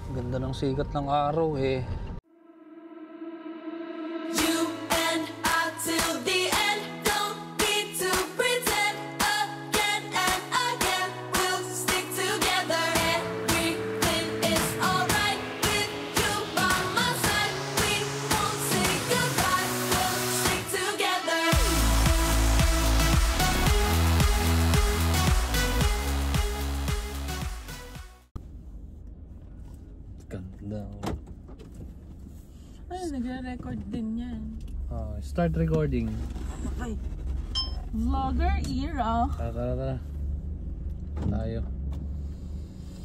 Ganda ng sikat ng araw eh. Ganda. Ay, nagre-record din yan. Start recording. Okay. Vlogger era. Tara. Tayo.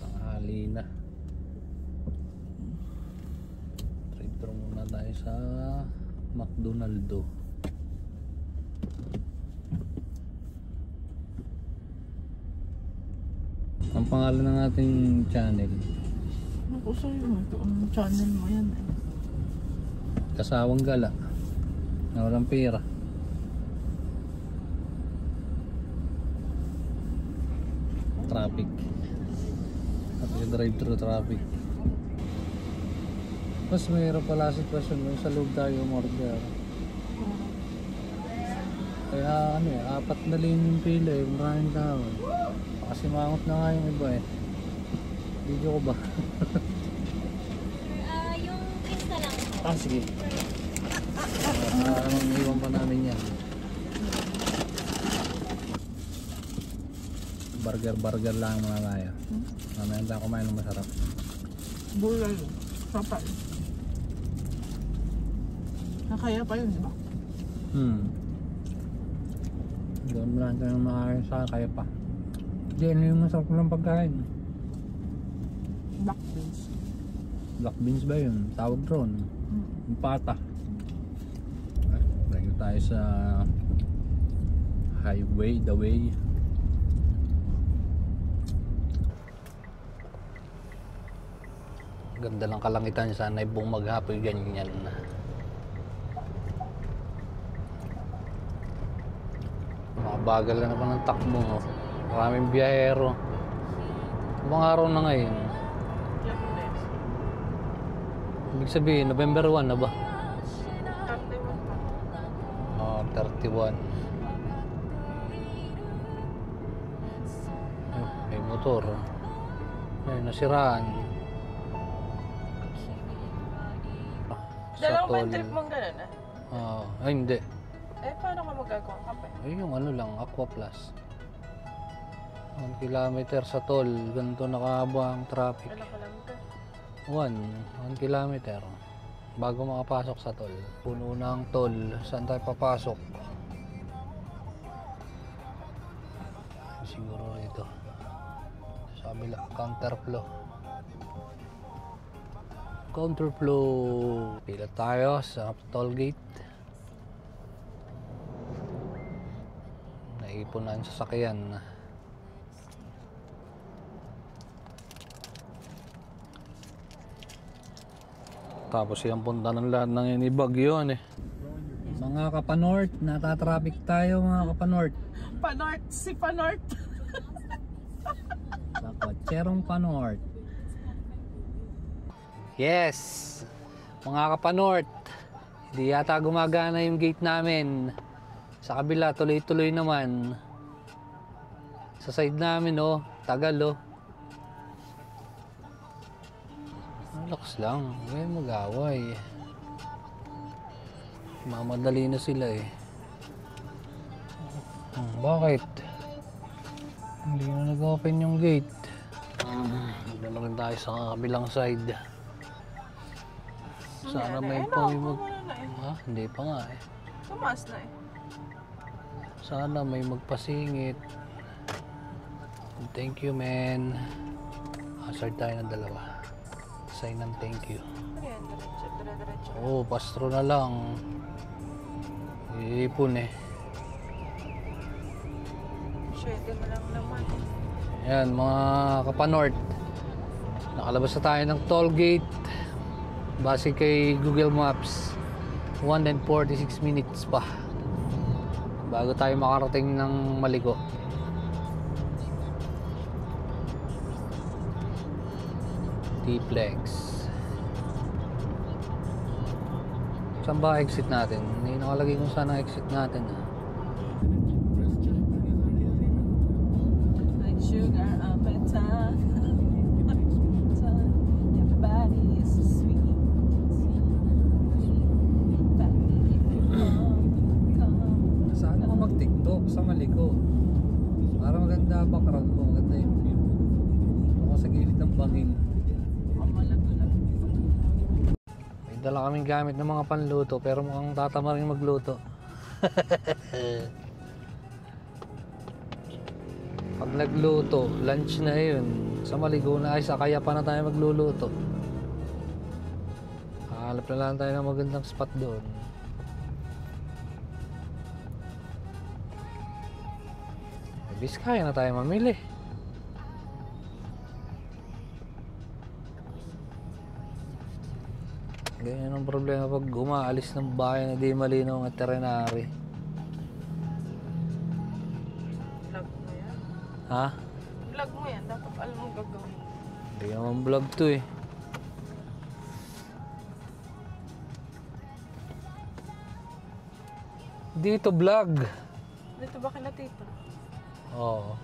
Tanghali na. Drive-thru muna tayo sa McDonald's. Ang pangalan ng ating channel. Ano ko sa'yo? Ang channel mo yan eh. Kasawang gala na walang pera. Traffic. At drive-thru traffic. Mas mayroon pala sitwasyon mo sa loob tayo umorder. Kaya ano eh, 4 na lane yung pila eh, maraming tao. Kasi mangot na nga yung iba eh. Video ko ba? Yung pista lang. Sige. Iwan pa namin yan. Burger lang mga kaya. Mamaya tayo kumain ng masarap. Bulay. Kapal. Nakaya pa yun, di ba? Doon mo lang tayo makakain sa kaya pa. Hindi, ano yung masarap lang pagkain? Black beans. Black beans ba yun? Tawag doon. Yung pata. Lagi tayo sa highway, the way. Ganda ng kalangitan, sana buong maghapoy ganyan. Mabagal na naman ang takbo. Maraming biyahero. Ibang araw na ngayon. Ibig sabihin, November 1 na ba? 31 pa. 31. May motor. Ay, nasiraan. Dalawang trip mong gano'n Ay, hindi. Paano ka magagawa ng kape? Ay, yung ano lang, Aqua Plus. 1 kilometer sa toll. Ganito nakahaba ang traffic. Ilang kilometer? 1 kilometer. Bago makapasok sa toll. Puno na ang toll. Saan tayo papasok? Siguro ito. Sa kabila, counterflow. Counterflow. Pila tayo sa toll gate. Naipon na ang sasakyan. Tapos yung punta ng lahat ng inibagyo eh. Mga kapanort, natatraffic tayo mga kapanort. Panort, si Panort. Sa kotserong panort. Yes! Mga kapanort, hindi yata gumagana yung gate namin. Sa kabila, tuloy-tuloy naman. Sa side namin tagal relax lang, may mag-away. Mamadali na sila eh. Bakit? Hindi na nag-open yung gate. Magdala rin tayo sa kabilang side. Sana may hindi pa nga eh. Tumaas na eh. Sana may magpasingit. Thank you, man. Hazard tayo ng dalawa. Sign ng thank you. Ayan, diretso. Pastro na lang. Iipon eh. 7 na lang naman. Ayan, mga kapanort. Nakalabas na tayo ng toll gate. Base kay Google Maps. 1 and 46 minutes pa. Bago tayo makarating ng Maligo. T-Flex. Saan ba exit natin? Hindi nakalagay kung saan ang exit natin ah. Like sugar appetite. Everybody is so sweet. Saan ako mag-TikTok? Sa maliko. Para maganda background ko. Maganda yung view. Ako sa gilid ng bangin. May dala kaming gamit ng mga panluto pero mukhang tatama rin magluto. Pag nagluto, lunch na yun. Sa maligo na ay sa kaya pa na tayo magluluto. Hanap na lang tayo ng magandang spot doon. Biskaya na tayo mamili. Ganyan ang problema pag umaalis ng bahay na di malinaw ang itinerary. Vlog mo yan. Ha? Vlog mo yan. Dapat alam mo gagawin. Hindi naman vlog to eh. Dito vlog. Dito ba kila tito? Oo.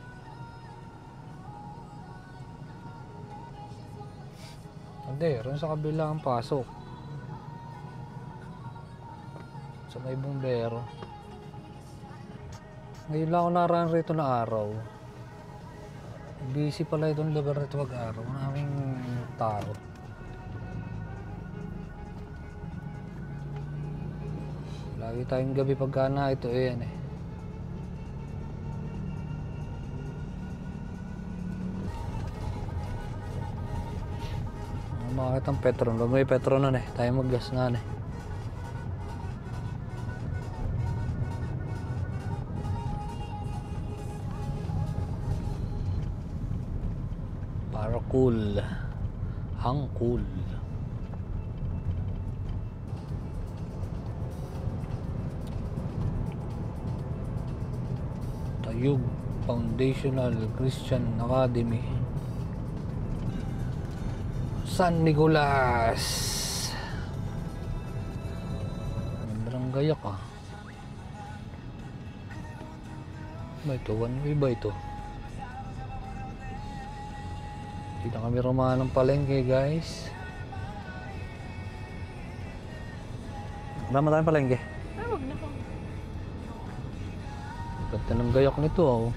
Hindi, rin sa kabila ang pasok. Sa may bumbero. Ngayon lang ako naraan rito na araw. Busy pala itong lugar rito wag araw. Maraming tao. Lagi tayong gabi pagka na ito yan eh. Makakit ang Petron. Huwag may Petron nun eh. Tayo mag-gas nga eh. Para cool. Ang cool. Tayug Foundational Christian Academy. San Nicolas. Gandang gayak ah. Ba ito? One way ba ito? Hindi na kami rumahan ng palengke guys. Marami tayong palengke. Ay, wag na kang. Ganda ng gayak nito oh.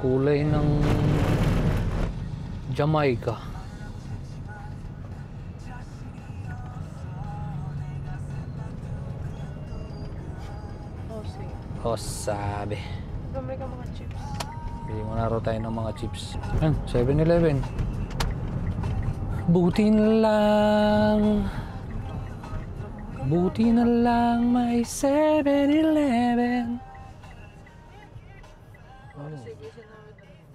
Kulay ng Jamaica. Oh, sige. O sabi. Gamay ka mga chips. Bili mo na raw tayo ng mga chips. Ayan, 7-Eleven. Buti na lang. Buti na lang may 7-Eleven. Oh. Sige, sinabi na.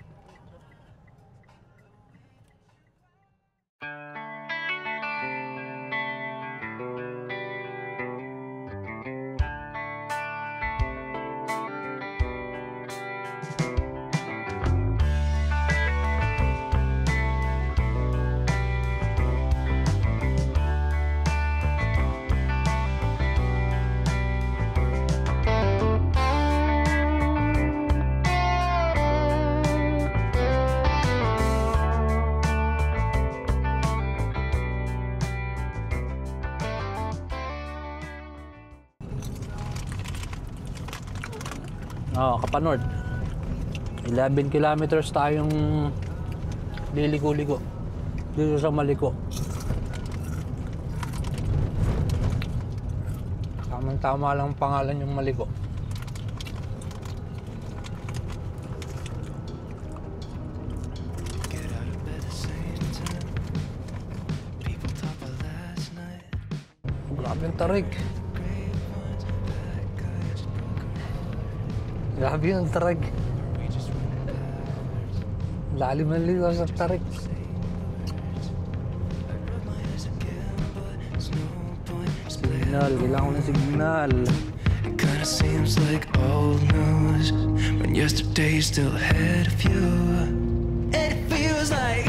Oh, Kapanord. 11 kilometers tayong liliko-liko dito sa Maliko. Tamang-tama lang pangalan yung Maliko. Grabe yung tarik. Grabe yung tarig. Lalim na ligaw sa tarig. Signal. Kailangan ko ng signal. It kinda seems like old news when yesterday's still ahead of you. It feels like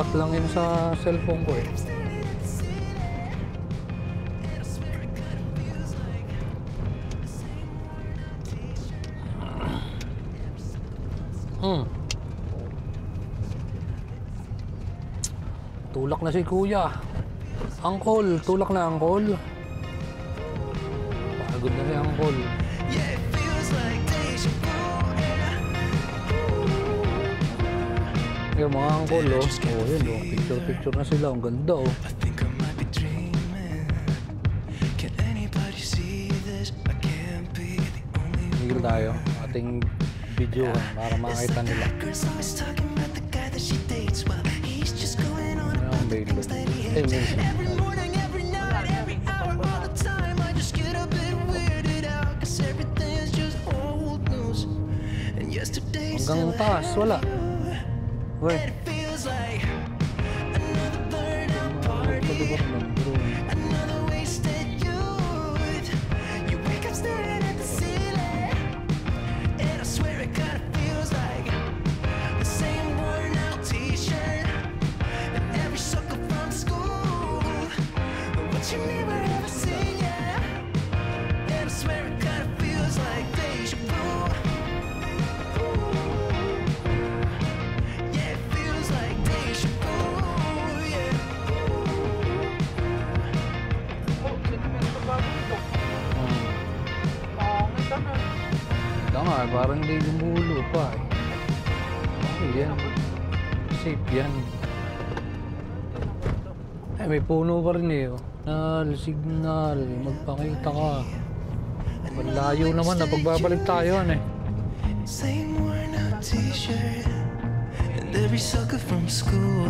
Nakakat lang yun sa cellphone ko eh. Tulak na si kuya. Angkol, tulak na angkol. Pagod na si angkol. Yung mga angkol oh. Oh yun oh. Picture na sila. Ang ganda oh. I think I might be dreaming. Can anybody see this? I can't be the only one. Tigil tayo. Ating video para makita nila. Girl's always talking about the guy that she dates while he's just going on Ano ang bailo? every morning, every night, every hour, all the time. I just get a bit weirded out, 'cause everything's just old news. And yesterday Hanggang taas, wala. Weh. it feels like another burnout party, another wasted youth. You wake up staring at the ceiling, and I swear it kinda feels like the same worn out t-shirt and every sucker from school, but you never ever seen yet. And I swear it kinda feels like deja vu. Yeah, it feels like deja vu, yeah. Ito nga, parang hindi gumulo pa eh. Okay yan. Safe yan. Eh, may puno pa rin eh. Oh. Signal, magpakita ka. Malayo naman na pagbabalik tayo ano eh. Same worn out t-shirt and every sucker from school.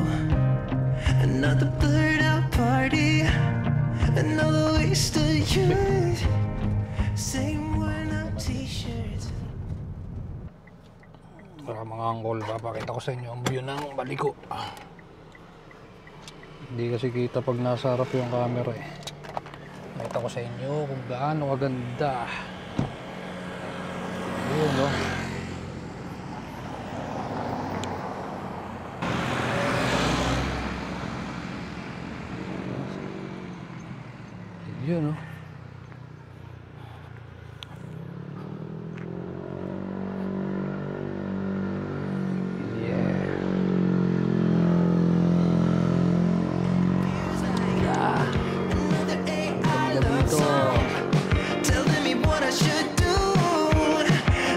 Another blurred out party, another wasted youth. Same worn out t-shirt. Para mga angkol, papakita ko sa inyo ang view ng Baliko. Hindi kasi kita pag nasa harap yung camera eh. Pakita ko sa inyo kung gaano kaganda. Ayun no. Yun no. Another AI love Dito. song telling me what I should do.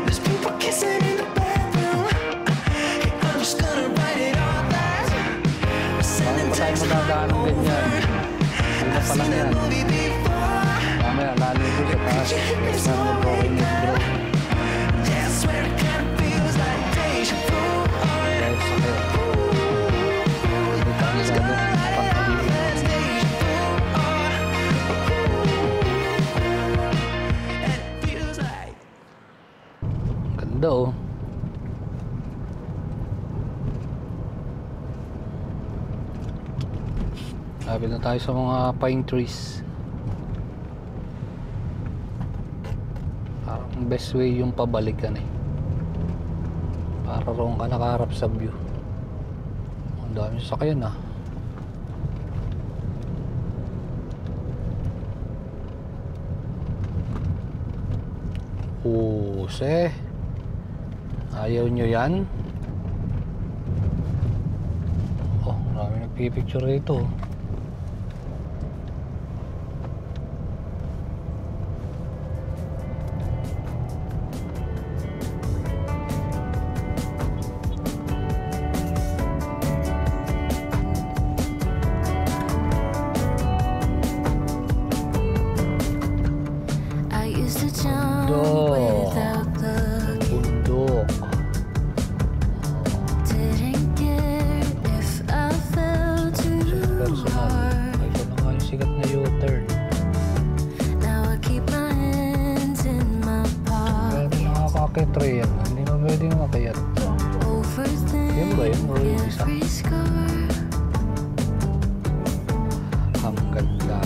There's people kissing in the bathroom. Hey, I'm just gonna write it all down. Sending Paano pa tayo texts magdadaan ng ganyan? Una pa lang yan. movie before. Mamaya, lalo ko sa taas. Saan mo po ako bro? Yeah, I swear it kinda feels like deja vu. Dahil sa kayo. Hindi pa masyado pagpaliwan. It's deja vu. And it feels like Ganda oh. Lapit na tayo sa mga pine trees. Parang best way yung pabalikan eh. Para roon ka nakaharap sa view. Ang dami sasakyan ah. Use. Ayaw nyo yan? Oh, marami nagpipicture rito. I used to jump Bundok. without looking. Bundok. Didn't care if I fell too Personal. hard. Ito na nga yung sikat na U-turn. Now I keep my hands in my Pero pocket. nakakakit rin yan. Hindi na pwedeng makayat. Yun ba yun? Or yung isa? Every scar. Ang ganda.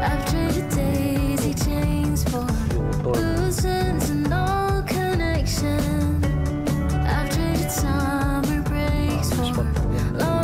I've traded daisy chains for U-turn. loose ends and no connection. I've traded summer breaks for Spot na ganda. long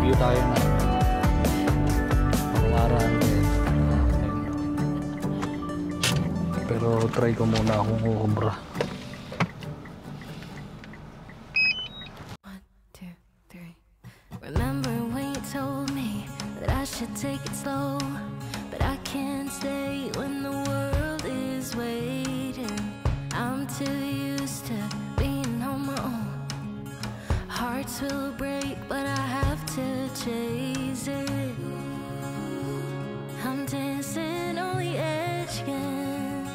LGU tayo na pangaran din. Pero try ko muna akong kukumbra. 1, 2, 3. Remember when you told me that I should take it slow, but I can't stay when the world is waiting. I'm too used to being on my own. Hearts will break, but I have to chase it. I'm dancing on the edge again.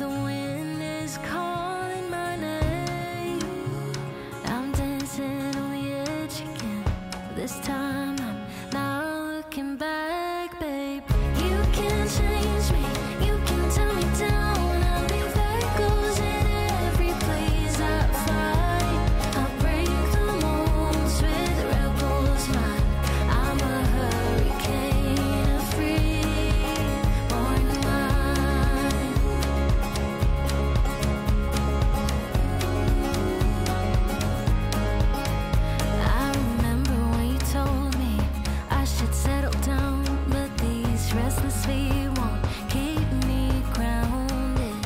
The wind is calling my name. I'm dancing on the edge again. This time I'm not looking back, babe. You can change me, you can tell me down. I'll leave echoes in every place I find. I'll break the molds with rebels mind. I'm a hurricane, a free-born mind. I remember when you told me I should settle down, but these restless feet won't keep me grounded.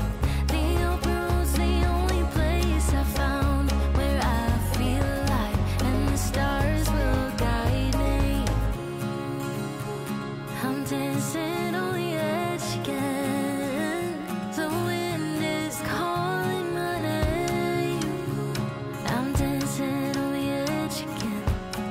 The open road's the only place I found where I feel alive, and the stars will guide me. I'm dancing on the edge again. The wind is calling my name. I'm dancing on the edge again.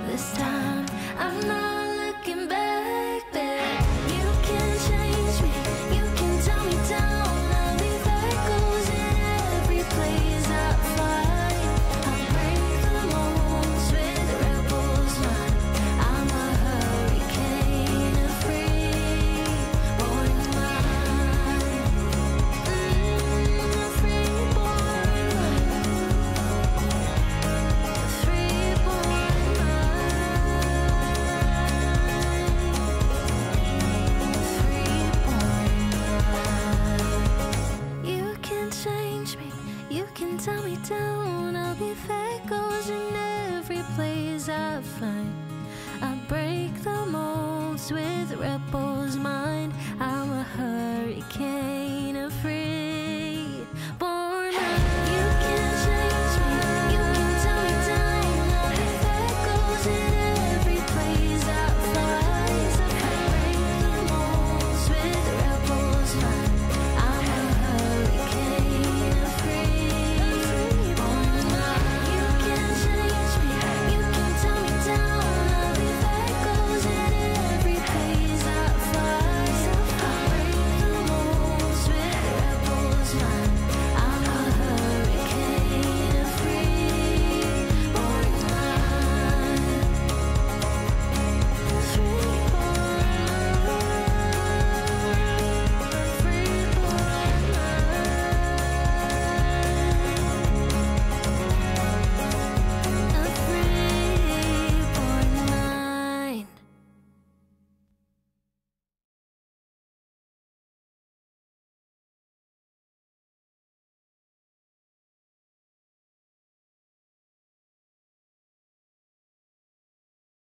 This time I'm not looking back, babe. You can change me, you can tell me down. I'll leave echoes in every place I find. I'll break the molds with rebels mind. I'm a hurricane, a free-born mind. A free-born mind. A free-born mind. You can change me, you can tell me down. I'll be echoes in every place I find. I break the molds with rebels mind.